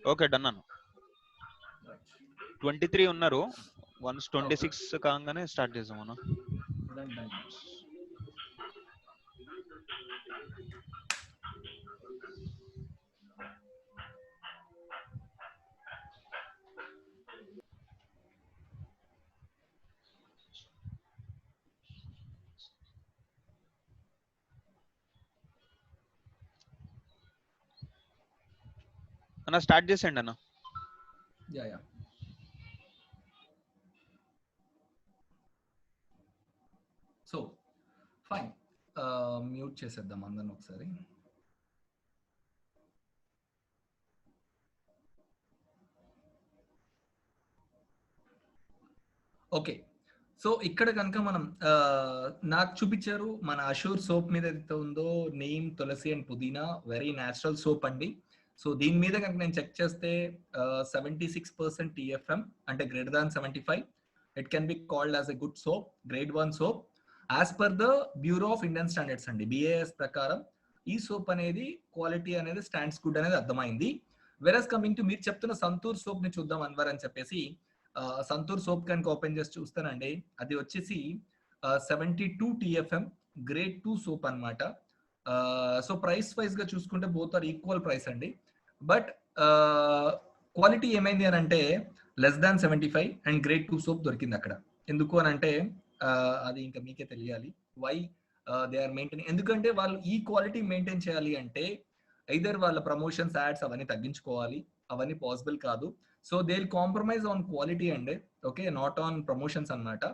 Okay done అన్న. 23 ఉన్నారు. Once 26 కాగానే స్టార్ట్ చేద్దాం అన్న. అన్న స్టార్ట్ చేసేయండి అన్న. యా సో ఫైన్, మ్యూట్ చేసేద్దాం అందరిని ఒకసారి. ఓకే, సో ఇక్కడ కనుక మనం నాకు చూపించారు మన అషూర్ సోప్ మీద ఏదైతే ఉందో నీమ్, తులసి అండ్ పుదీనా, వెరీ న్యాచురల్ సోప్ అండి. సో దీని మీద కనుక నేను చెక్ చేస్తే 76% TFM అంటే greater than 75. It can be called as a good soap, grade 1 soap as per the bureau of Indian standards అండి. BIS ప్రకారం ఈ సోప్ అనేది క్వాలిటీ అనేది స్టాండ్స్ గుడ్ అనేది అర్థమైంది. వెరస్ కమింగ్ టు మీరు చెప్తున్న సంతూర్ సోప్ ని చూద్దాం అన్వర్ అని చెప్పేసి సంతూర్ సోప్ కనుక ఓపెన్ చేసి చూస్తానండి, అది వచ్చేసి 72 TFM గ్రేడ్ 2 సోప్ అనమాట. సో ప్రైస్ వైజ్ గా చూసుకుంటే బోత్ ఆర్ ఈక్వల్ ప్రైస్ అండి. బట్ క్వాలిటీ ఏమైంది అని అంటే less than 75 and grade 2 soap దొరికింది అక్కడ. ఎందుకు అని అంటే అది ఇంకా మీకే తెలియాలి వై దే ఆర్ మెయింటైన్. ఎందుకంటే వాళ్ళు ఈ క్వాలిటీ మెయింటైన్ చేయాలి అంటే ఐదర్ వాళ్ళ ప్రమోషన్స్, యాడ్స్ అవన్నీ తగ్గించుకోవాలి, అవన్నీ పాసిబుల్ కాదు. So they will compromise on quality అండి, ఓకే, నాట్ ఆన్ ప్రమోషన్స్ అన్నమాట.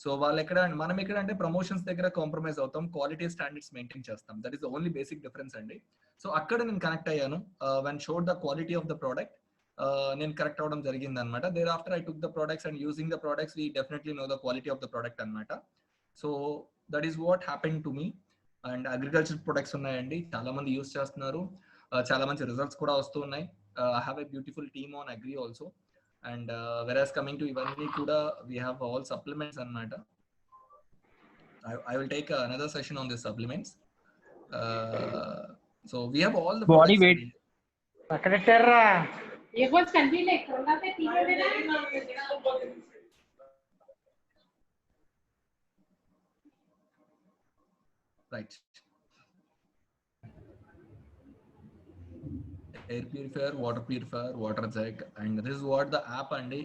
సో వాళ్ళు ఎక్కడ, మనం ఎక్కడ అంటే ప్రమోషన్స్ దగ్గర కాంప్రమైజ్ అవుతాం, క్వాలిటీ స్టాండర్డ్స్ మెయింటైన్ చేస్తాం. That is the only basic difference అండి. సో అక్కడ నేను కనెక్ట్ అయ్యాను. When showed the quality of the product నేను కరెక్ట్ అవ్వడం జరిగింది అనమాట. Thereafter I took the products and using the products we definitely know the quality of the product అనమాట. So that is what happen to me. And agriculture products ఉన్నాయండి, చాలా మంది use చేస్తున్నారు, చాలా మంచి రిజల్ట్స్ కూడా వస్తూ ఉన్నాయి. I have a beautiful team on agri also, and whereas coming to ivanni kuda we have all supplements anamata. I will take another session on the supplements. So we have all the body products. weight secretary ये कुछ कंदी ले कोना पे तीन देना right. Air purifier, water purifier, water jug, and this is what the app అండి,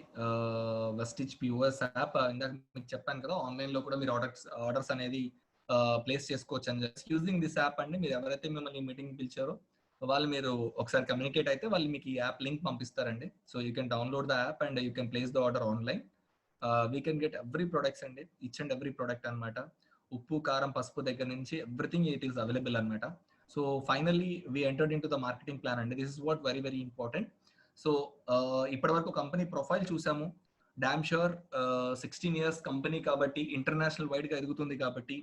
Vestige POS app. ఇందాక మీకు చెప్పాను కదా, ఆన్లైన్ లో కూడా మీరు ఆర్డర్స్ అనేది ప్లేస్ చేసుకోవచ్చు అండి. యూజింగ్ దిస్ యాప్ అండి, మీరు ఎవరైతే మిమ్మల్ని మీటింగ్ పిలిచారో వాళ్ళు మీరు ఒకసారి కమ్యూనికేట్ అయితే వాళ్ళు మీకు ఈ యాప్ లింక్ పంపిస్తారండి. So you can download the app and you can place the order online. We can get every products అండి, ఈచ్ అండ్ ఎవ్రీ ప్రొడక్ట్ అనమాట. ఉప్పు, కారం, పసుపు దగ్గర నుంచి ఎవ్రీథింగ్ ఇట్ ఈస్ అవైలబుల్ అనమాట. So finally we entered into the marketing plan and this is what very very important. So ఇప్పటి వరకు కంపెనీ ప్రొఫైల్ చూసాము. డామ్ షూర్ 16 years కంపెనీ కాబట్టి, ఇంటర్నేషనల్ వైడ్ గా ఎదుగుతుంది కాబట్టి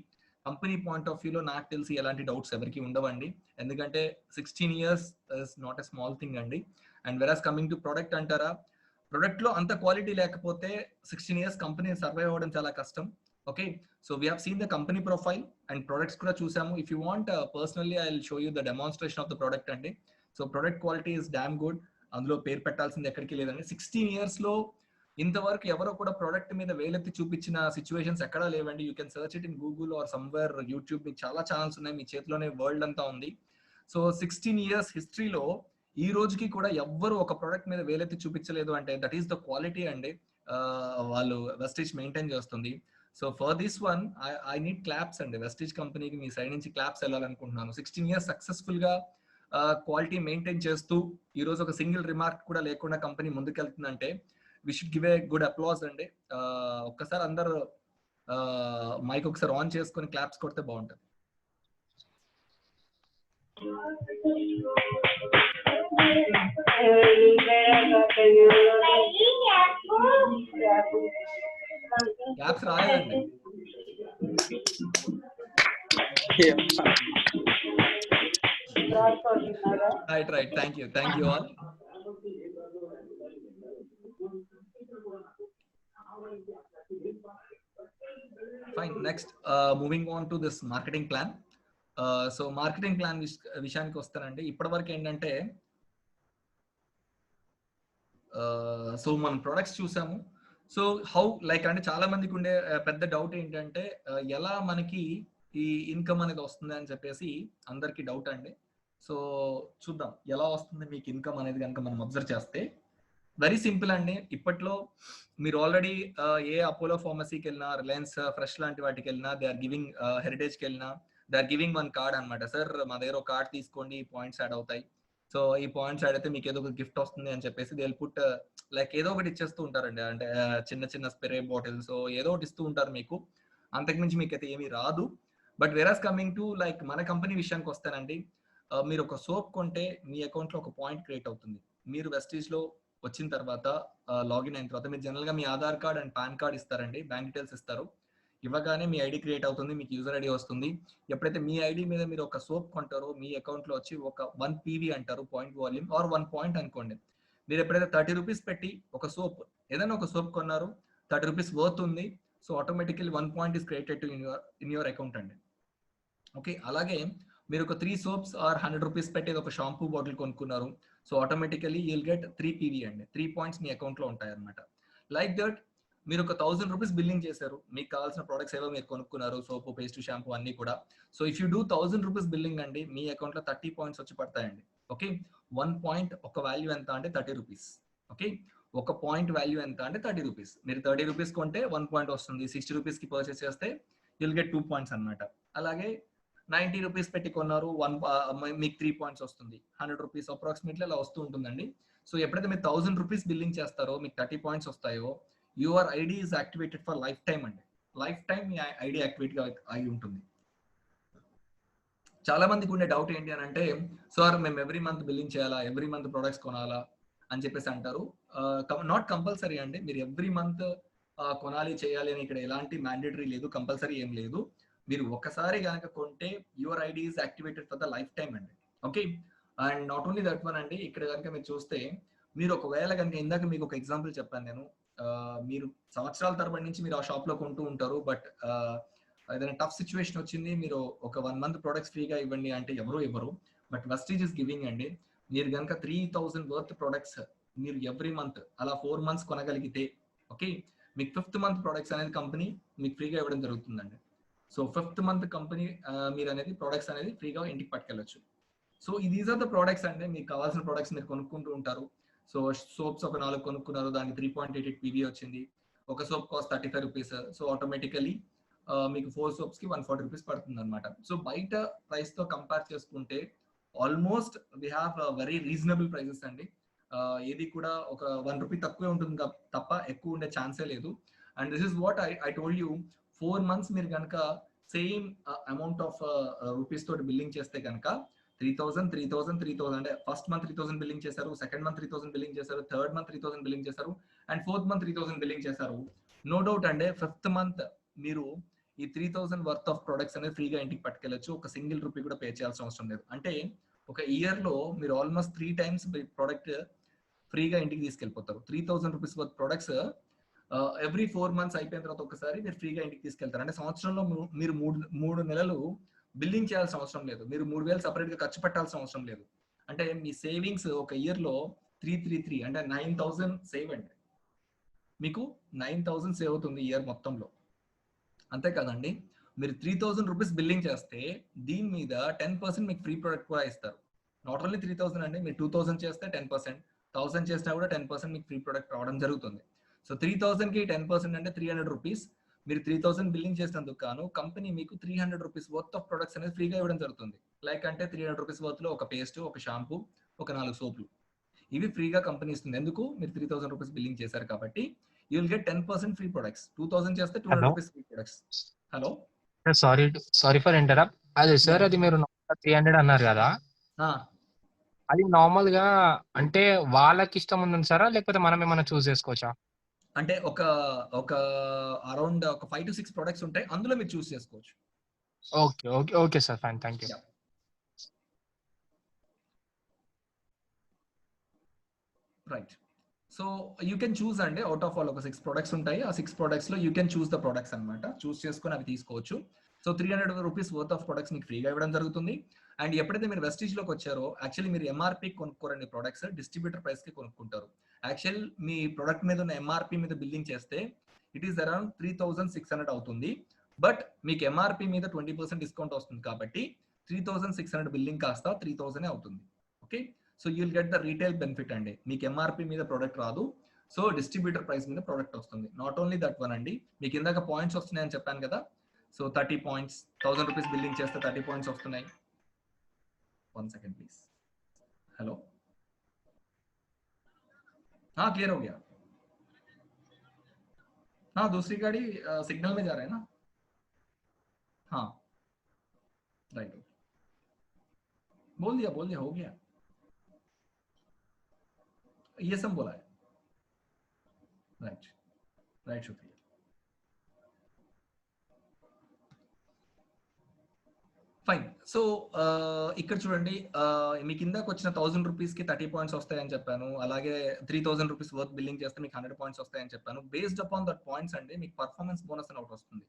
కంపెనీ పాయింట్ ఆఫ్ వ్యూలో నాకు తెలిసి ఎలాంటి డౌట్స్ ఎవరికి ఉండవండి. ఎందుకంటే 16 years is not a small thing అండి. And whereas coming to product అంటారా, ప్రొడక్ట్ లో అంత క్వాలిటీ లేకపోతే 16 years కంపెనీ సర్వైవ్ అవ్వడం చాలా కష్టం. Okay, so we have seen the company profile and products kuda chusamu. If you want, personally I'll show you the demonstration of the product andi. So product quality is damn good. Andulo పేరు పెట్టాల్సింది ఎక్కడికి లేదండి. 16 years లో ఇంతవరకు ఎవరో కూడా product మీద వేలెత్తి చూపించిన సిచ్యువేషన్స్ ఎక్కడా లేవండి. You can search it in Google or somewhere YouTube, మీకు చాలా ఛానల్స్ ఉన్నాయి, మీ చేతిలోనే వరల్డ్ అంతా ఉంది. సో 16 years హిస్టరీలో ఈ రోజుకి కూడా ఎవ్వరు ఒక ప్రోడక్ట్ మీద వేలెత్తి చూపించలేదు అంటే దట్ ఈస్ ద క్వాలిటీ అండి వాళ్ళు వెస్టేజ్ మెయింటైన్ చేస్తుంది. So for this one I need claps అండి. వెస్టేజ్ కంపెనీకి మీ సైడ్ నుంచి క్లాప్స్ వెళ్ళాలనుకుంటున్నాను. 16 years సక్సెస్ఫుల్ గా క్వాలిటీ మెయింటైన్ చేస్తూ ఈ రోజు ఒక సింగిల్ రిమార్క్ కూడా లేకుండా కంపెనీ ముందుకెళ్తుందంటే we should give a good applause అండి. ఒక్కసారి అందరు మైక్ ఒకసారి ఆన్ చేసుకొని క్లాప్స్ కొడితే బాగుంటుంది. క్లాప్స్ రాలేదండి. Right. Thank you all. Fine. Next, moving on to this marketing plan. So marketing plan విషయానికి వస్తానండి. ఇప్పటి వరకు ఏంటంటే సో మనం ప్రొడక్ట్స్ చూసాము. సో హౌ లైక్ అంటే చాలా మందికి ఉండే పెద్ద డౌట్ ఏంటంటే ఎలా మనకి ఈ ఇన్కమ్ అనేది వస్తుంది అని చెప్పేసి అందరికి డౌట్ అండి. సో చూద్దాం ఎలా వస్తుంది మీకు ఇన్కమ్ అనేది కనుక మనం అబ్జర్వ్ చేస్తే వెరీ సింపుల్ అండి. ఇప్పట్లో మీరు ఆల్రెడీ ఏ అపోలో ఫార్మసీకి వెళ్ళినా, రిలయన్స్ ఫ్రెష్ లాంటి వాటికి వెళ్ళినా, దే ఆర్ గివింగ్ హెరిటేజ్కి వెళ్ళినా they are giving one card అనమాట. సార్ మా దగ్గర ఒక కార్డ్ తీసుకోండి, పాయింట్స్ యాడ్ అవుతాయి. సో ఈ పాయింట్స్ యాడ్ అయితే మీకు ఏదో ఒక గిఫ్ట్ వస్తుంది అని చెప్పేసి దే విల్ పుట్ లైక్ ఏదో ఒకటి ఇచ్చేస్తూ ఉంటారండి. అంటే చిన్న చిన్న స్ప్రే బాటిల్స్ ఏదో ఒకటి ఇస్తూ ఉంటారు మీకు. అంతకుమించి మీకు అయితే ఏమీ రాదు. బట్ వెరాస్ కమింగ్ టు లైక్ మన కంపెనీ విషయానికి వస్తానండి, మీరు ఒక సోప్ కొంటే మీ అకౌంట్ లో ఒక పాయింట్ క్రియేట్ అవుతుంది. మీరు వెస్టీజ్ లో వచ్చిన తర్వాత లాగిన్ అయిన తర్వాత మీరు జనరల్ గా మీ Aadhaar card and PAN card ఇస్తారండి, బ్యాంక్ డీటెయిల్స్ ఇస్తారు. ఇవ్వగానే మీ ఐడి క్రియేట్ అవుతుంది, మీకు యూజర్ ఐడి వస్తుంది. ఎప్పుడైతే మీ ఐడి మీద మీరు ఒక సోప్ కొంటారో మీ అకౌంట్ లో వచ్చి ఒక 1 PV అంటారు, పాయింట్ వాల్యూమ్ ఆర్ 1 పాయింట్ అనుకోండి. మీరు ఎప్పుడైతే 30 రూపీస్ పెట్టి ఒక సోప్ ఏదైనా ఒక సోప్ కొన్నారు, 30 రూపీస్ వర్త్ ఉంది. So automatically 1 point is created in your account అండి. ఓకే, అలాగే మీరు ఒక 3 సోప్స్ ఆర్ 100 రూపీస్ పెట్టి ఒక షాంపూ బాటిల్ కొనుక్కున్నారు. So automatically you'll get 3 PV అండి, 3 పాయింట్స్ మీ అకౌంట్ లో ఉంటాయి అనమాట. లైక్ దట్ మీరు ఒక 1000 రూపీస్ బిల్లింగ్ చేశారు, మీకు కావాల్సిన ప్రొడక్ట్స్ ఏవో మీరు కొనుక్కున్నారు, సోపు, పేస్ట్, షాంపూ అన్ని కూడా. So if you do 1000 rupees billing అండి, మీ అకౌంట్ లో 30 పాయింట్స్ వచ్చి పడతాయండి. ఓకే, 1 పాయింట్ ఒక వాల్యూ ఎంత అంటే 30 రూపీస్. ఓకే, ఒక పాయింట్ వాల్యూ ఎంత అంటే 30 రూపీస్. మీరు 30 రూపీస్ కొంటే 1 పాయింట్ వస్తుంది. 60 రూపీస్ కి పర్చేస్ చేస్తే యూల్ గెట్ 2 పాయింట్స్ అనమాట. అలాగే 90 రూపీస్ పెట్టి కొన్నారు, మీకు 3 పాయింట్స్ వస్తుంది. 100 రూపీస్ అప్రాక్సిమేట్లీ అలా వస్తూ ఉంటుందండి. సో ఎప్పుడైతే మీరు 1000 రూపీస్ బిల్లింగ్ చేస్తారో మీకు 30 పాయింట్స్ వస్తాయో, your ID is activated for life time అండి. లైఫ్ టైం మీ ఐడి యాక్టివేట్ గా అయి ఉంటుంది. చాలా మందికి ఉండే డౌట్ ఏంటి అని అంటే, సార్ మేము ఎవ్రీ మంత్ బిల్లింగ్ చేయాలా, ఎవ్రీ మంత్ ప్రొడక్ట్స్ కొనాలా అని చెప్పేసి అంటారు. నాట్ కంపల్సరీ అండి, మీరు ఎవ్రీ మంత్ కొనాలి చేయాలి అని ఇక్కడ ఎలాంటి మ్యాండేటరీ లేదు, కంపల్సరీ ఏం లేదు. మీరు ఒకసారి కనుక కొంటే your ID is activated for the lifetime అండి. Okay, and not only that one అండి, ఇక్కడ కనుక మీరు చూస్తే మీరు ఒకవేళ కనుక ఇందాక మీకు ఒక ఎగ్జాంపుల్ చెప్పాను నేను, మీరు సంవత్సరాల తరబడి నుంచి మీరు ఆ షాప్ లో కొంటూ ఉంటారు. బట్ ఏదైనా టఫ్ సిచ్యువేషన్ వచ్చింది, మీరు ఒక 1 మంత్ ప్రొడక్ట్స్ ఫ్రీగా ఇవ్వండి అంటే ఎవరు ఇవ్వరు. బట్ వెస్టీజ్ ఇస్ గివింగ్ అండి. మీరు కనుక 3000 వర్త్ ప్రొడక్ట్స్ మీరు ఎవ్రీ మంత్ అలా 4 మంత్స్ కొనగలిగితే, ఓకే, మీకు 5th మంత్ ప్రొడక్ట్స్ అనేది కంపెనీ మీకు ఫ్రీగా ఇవ్వడం జరుగుతుందండి. సో 5th మంత్ కంపెనీ మీరు అనేది ప్రొడక్ట్స్ అనేది ఫ్రీగా ఇంటికి పట్టుకెళ్ళచ్చు. So these are the products అండి, మీకు కావాల్సిన ప్రొడక్ట్స్ మీరు కొనుక్కుంటూ ఉంటారు. సో సోప్స్ ఒక 4 కొనుక్కున్నారు, దానికి 3.88 PV వచ్చింది. ఒక soap cost 35 rupees. So automatically మీకు 4 సోప్స్ కి 140 రూపీస్ పడుతుంది అనమాట. సో బయట ప్రైస్ తో కంపేర్ చేసుకుంటే almost we have very reasonable prices అండి. ఏది కూడా ఒక 1 రూపీ తక్కువే ఉంటుంది తప్ప ఎక్కువ ఉండే ఛాన్సే లేదు. And this is what I told you, 4 months మీరు కనుక సేమ్ అమౌంట్ ఆఫ్ రూపీస్ తోటి బిల్లింగ్ చేస్తే కనుక 3000 అంటే ఫస్ట్ మంత్ 3000 బిల్లింగ్ చేశారు, సెకండ్ మంత్ 3000 బిల్లింగ్ చేశారు, థర్డ్ మంత్ 3000 బిల్లింగ్ చేశారు, అండ్ 4th మంత్ 3000 బిల్లింగ్ చేశారు. నో డౌట్ అండి 5th మంత్ మీరు ఈ 3000 వర్త్ ఆఫ్ ప్రొడక్ట్స్ అనేది ఫ్రీగా ఇంటికి పట్టుకెళ్ళచ్చు. ఒక సింగిల్ రూపీ కూడా పే చేయాల్సిన అవసరం లేదు. అంటే ఒక ఇయర్ లో మీరు ఆల్మోస్ట్ 3 times ప్రొడక్ట్ ఫ్రీగా ఇంటికి తీసుకెళ్ళిపోతారు. 3000 rupees worth products every 4 months అయిపోయిన తర్వాత ఒకసారి మీరు ఫ్రీగా ఇంటికి తీసుకెళ్తారు. అంటే సంవత్సరంలో మీరు 3 నెలలు బిల్లింగ్ చేయాల్సిన అవసరం లేదు. మీరు 3000 సపరేట్ గా ఖర్చు పెట్టాల్సిన అవసరం లేదు. అంటే మీ సేవింగ్స్ ఒక ఇయర్ లో 333 అంటే 9000 సేవ్ అండి. మీకు 9000 సేవ్ అవుతుంది ఇయర్ మొత్తంలో. అంతే కదండి, మీరు 3000 రూపీస్ బిల్లింగ్ చేస్తే దీని మీద 10% మీకు ఫ్రీ ప్రొడక్ట్ కూడా ఇస్తారు. నాట్ ఓన్లీ 3000 అండి, మీరు 2000 చేస్తే 10%, 1000 చేసినా కూడా 10% మీకు ఫ్రీ ప్రొడక్ట్ రావడం జరుగుతుంది. సో 3000 కి 10% అంటే 300 రూపీస్. మీరు 3000 బిల్లింగ్ చేసినందుకు గాను కంపెనీ మీకు 300 రూపీస్ వర్త్ ఆఫ్ ప్రొడక్ట్స్ అనేది ఫ్రీగా ఇవ్వడం జరుగుతుంది. లైక్ అంటే 300 రూపీస్ వర్త్ లో ఒక పేస్ట్, ఒక షాంపూ, ఒక 4 సోపులు ఇవి ఫ్రీగా కంపెనీ ఇస్తుంది. ఎందుకు? మీరు 3000 రూపీస్ బిల్లింగ్ చేశారు కాబట్టి. You will get 10% free products. 2000 చేస్తే 200 rupees free products. Hello sorry for interrupt. అది సార్, అది మీరు 300 అన్నారు కదా, అది నార్మల్ గా అంటే వాళ్ళకి ఇష్టం ఉంది సారా, లేకపోతే మనం ఏమైనా చూస్ చేసుకోవచ్చా? అంటే ఒక అరౌండ్ ఒక 5 to 6 ప్రొడక్ట్స్ ఉంటాయి, అందులో మీరు చూస్ చేసుకోవచ్చు. Okay sir, fine, thank you. Right, so you can choose అండి, అవుట్ ఆఫ్ ఆల్ ఒక 6 ప్రొడక్ట్స్ ఉంటాయి. ఆ 6 ప్రొడక్ట్స్ లో you can choose the products అనమాట. చూస్ చేసుకొని అవి తీసుకోవచ్చు. So 300 rupees worth of products మీకు ఫ్రీగా ఇవ్వడం జరుగుతుంది. అండ్ ఎప్పుడైతే మీరు వెస్టీజ్లోకి వచ్చారో యాక్చువల్లీ మీరు ఎంఆర్పి కొనుక్కోరండి, ప్రొడక్ట్స్ డిస్ట్రిబ్యూటర్ ప్రైస్కి కొనుక్కుంటారు. యాక్చువల్ మీ ప్రొడక్ట్ మీద ఉన్న ఎంఆర్పి మీద బిల్లింగ్ చేస్తే ఇట్ ఈస్ అరౌండ్ 3600 అవుతుంది. బట్ మీకు ఎంఆర్పి మీద 20% డిస్కౌంట్ వస్తుంది కాబట్టి 3600 బిల్లింగ్ కాస్త 3000 అవుతుంది. Okay, so you will get the retail benefit అండి. మీకు ఎంఆర్పి మీద ప్రొడక్ట్ రాదు, సో డిస్ట్రిబ్యూటర్ ప్రైస్ మీద ప్రొడక్ట్ వస్తుంది. నాట్ ఓన్లీ దట్ వన్ అండి, మీకు ఇందాక పాయింట్స్ వస్తున్నాయని చెప్పాను కదా. సో 30 పాయింట్స్, 1000 రూపీస్ బిల్లింగ్ చేస్తే 30 పాయింట్స్ వస్తున్నాయి. 1 सेकंड प्लीज. हेलो, हाँ क्लियर हो गया. हाँ दूसरी गाड़ी सिग्नल में जा रहा है ना. हाँ राइट, बोल दिया हो गया, ये सब बोला है. राइट शुक्रिया. ఫైన్. సో ఇక్కడ చూడండి, మీకు ఇందాక వచ్చిన 1000 రూపీస్కి 30 పాయింట్స్ వస్తాయని చెప్పాను. అలాగే 3000 రూపీస్ వర్త్ బిల్లింగ్ చేస్తే మీకు 100 పాయింట్స్ వస్తాయని చెప్పాను. బేస్డ్ అపాన్ దట్ పాయింట్స్ అండి మీకు పర్ఫార్మెన్స్ బోనస్ అని ఒకటి వస్తుంది.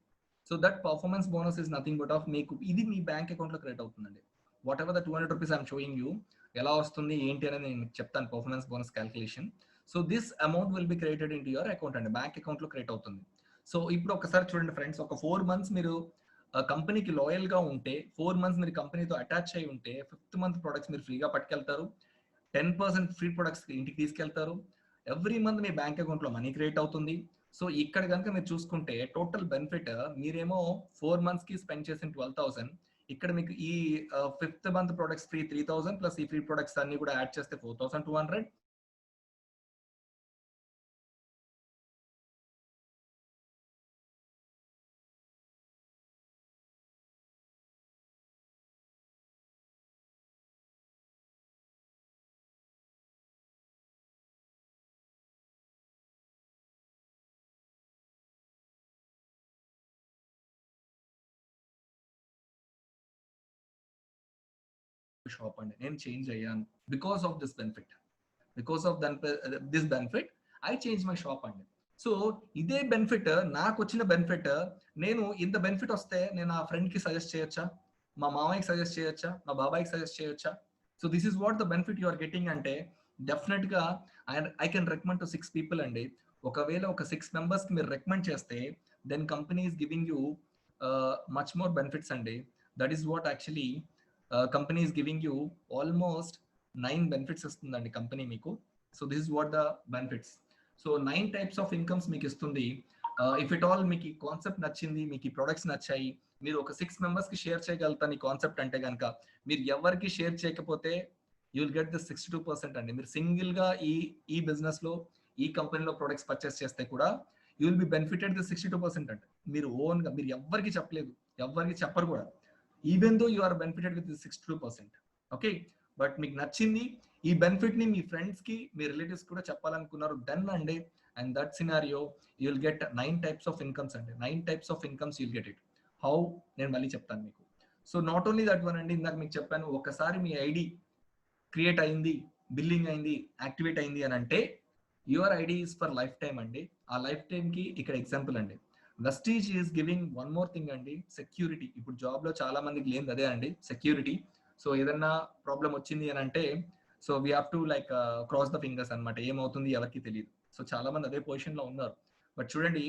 So that performance bonus is nothing but of మీకు ఇది మీ బ్యాంక్ అకౌంట్లో క్రియేట్ అవుతుందండి. What ever the 200 rupees I'm showing you, ఎలా వస్తుంది ఏంటి అనేది నేను మీకు చెప్తాను, performance bonus calculation. So this amount will be created in to your account అండి, బ్యాంక్ అకౌంట్లో క్రియేట్ అవుతుంది. సో ఇప్పుడు ఒకసారి చూడండి ఫ్రెండ్స్, ఒక 4 మంత్స్ మీరు కంపెనీకి లాయల్ గా ఉంటే, 4 మంత్స్ మీరు కంపెనీతో అటాచ్ అయి ఉంటే 5th మంత్ ప్రొడక్ట్స్ మీరు ఫ్రీగా పట్టుకెళ్తారు. 10% ఫ్రీ ప్రొడక్ట్స్ ఇంటికి తీసుకెళ్తారు. ఎవ్రీ మంత్ మీ బ్యాంక్ అకౌంట్ లో మనీ క్రియేట్ అవుతుంది. సో ఇక్కడ కనుక మీరు చూసుకుంటే టోటల్ బెనిఫిట్ మీరేమో 4 మంత్స్ కి స్పెండ్ చేసిన 12,000, ఇక్కడ మీకు ఈ 5th month products free 3,000 plus ఈ ఫ్రీ ప్రొడక్ట్స్ అన్ని కూడా యాడ్ చేస్తే 4,200. షాప్ అండి నేను చేంజ్ అయ్యాను because of this benefit. I change my shop అండి. సో ఇదే బెనిఫిట్, నాకు వచ్చిన బెనిఫిట్, నేను ఇంత బెనిఫిట్ వస్తే నేను ఆ ఫ్రెండ్ కి సజెస్ట్ చేయొచ్చా, మా మామయ్యకి సజెస్ట్ చేయొచ్చా, మా బాబాయ్కి సజెస్ట్ చేయొచ్చా? So this is what the benefit you are getting అంటే డెఫినెట్ గా I can recommend to 6 people అండి. ఒకవేళ ఒక 6 మెంబర్స్ కి మీరు రికమెండ్ చేస్తే then company is giving you much more benefits అండి. That is what actually company is giving you almost 9 benefits ఇస్తుందండి కంపెనీ మీకు. So this is what the benefits. So 9 types of incomes మీకు ఇస్తుంది. If it all మీకు ఈ concept నచ్చింది, మీకు ఈ ప్రొడక్ట్స్ నచ్చాయి, మీరు ఒక 6 మెంబర్స్ కి షేర్ చేయగలుగుతాను ఈ కాన్సెప్ట్ అంటే కనుక, మీరు ఎవరికి షేర్ చేయకపోతే యూ విల్ గెట్ ద 62% అండి. మీరు సింగిల్ గా ఈ బిజినెస్ లో ఈ కంపెనీలో ప్రొడక్ట్స్ పర్చేస్ చేస్తే కూడా you will be benefited the 62% అంటే మీరు ఓన్ గా, మీరు ఎవరికి చెప్పలేదు, ఎవరికి చెప్పరు కూడా, even though you are benefited with 62%. Okay, but మీకు నచ్చింది ఈ బెనిఫిట్ ని మీ ఫ్రెండ్స్ కి, మీ రిలేటివ్స్ కూడా చెప్పాలనుకున్నారు, డన్ అండి. And that scenario you will get 9 types of incomes అండి. 9 types of incomes you will get it. How, నేను మళ్ళీ చెప్తాను మీకు. So not only that one అండి, ఇందాక మీకు చెప్పాను, ఒకసారి మీ ఐడి క్రియేట్ అయింది, బిల్లింగ్ అయింది, యాక్టివేట్ అయింది అని అంటే your ID is for life time అండి. ఆ లైఫ్ టైమ్ కి ఇక్కడ ఎగ్జాంపుల్ అండి, Vestige is giving one more thing అండి, సెక్యూరిటీ. ఇప్పుడు జాబ్ లో చాలా మందికి లేనిది అదే అండి, సెక్యూరిటీ. సో ఏదన్నా ప్రాబ్లం వచ్చింది అని అంటే so we have to like cross the fingers అనమాట, ఏమవుతుంది ఎవరికి తెలియదు. సో చాలా మంది అదే పొజిషన్ లో ఉన్నారు. బట్ చూడండి,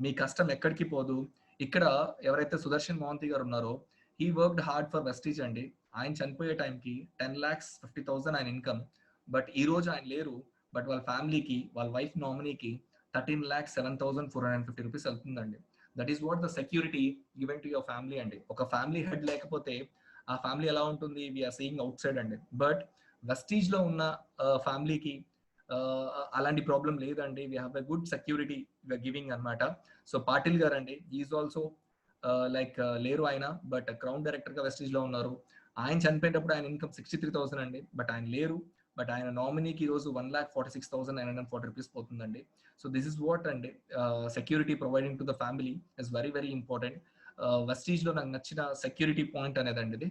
మీ కష్టం ఎక్కడికి పోదు. ఇక్కడ ఎవరైతే సుదర్శన్ మోహంతి గారు ఉన్నారో, he worked hard for Vestige అండి. ఆయన చనిపోయే టైంకి 10,50,000 ఆయన ఇన్కమ్. బట్ ఈ రోజు ఆయన లేరు, బట్ వాళ్ళ ఫ్యామిలీకి, వాళ్ళ వైఫ్ నామినీకి 13,07,450 రూపీస్ వెళ్తుందండి. That is what the security given to your family అండి. ఒక ఫ్యామిలీ హెడ్ లేకపోతే ఆ ఫ్యామిలీ ఎలా ఉంటుంది, వీఆర్ సీయింగ్ అవుట్ సైడ్ అండి. బట్ వెస్టీజ్ లో ఉన్న ఫ్యామిలీకి అలాంటి ప్రాబ్లం లేదండి. We have a good security we're giving అనమాట. సో పాటిల్ గారు అండి, ఈజ్ ఆల్సో లైక్ లేరు ఆయన, బట్ క్రౌన్ డైరెక్టర్ గా వెస్టీజ్ లో ఉన్నారు. ఆయన చనిపోయినప్పుడు ఆయన ఇన్కమ్ 63,000 అండి, బట్ ఆయన లేరు. బట్ ఆయన నామినీకి ఈ రోజు 1,46,940 రూపీస్ పోతుందండి. సో దిస్ ఇస్ వాట్ అండి, security providing to the family is very very important. Vestige లో నాకు నచ్చిన సెక్యూరిటీ పాయింట్ అనేదండి ఇది.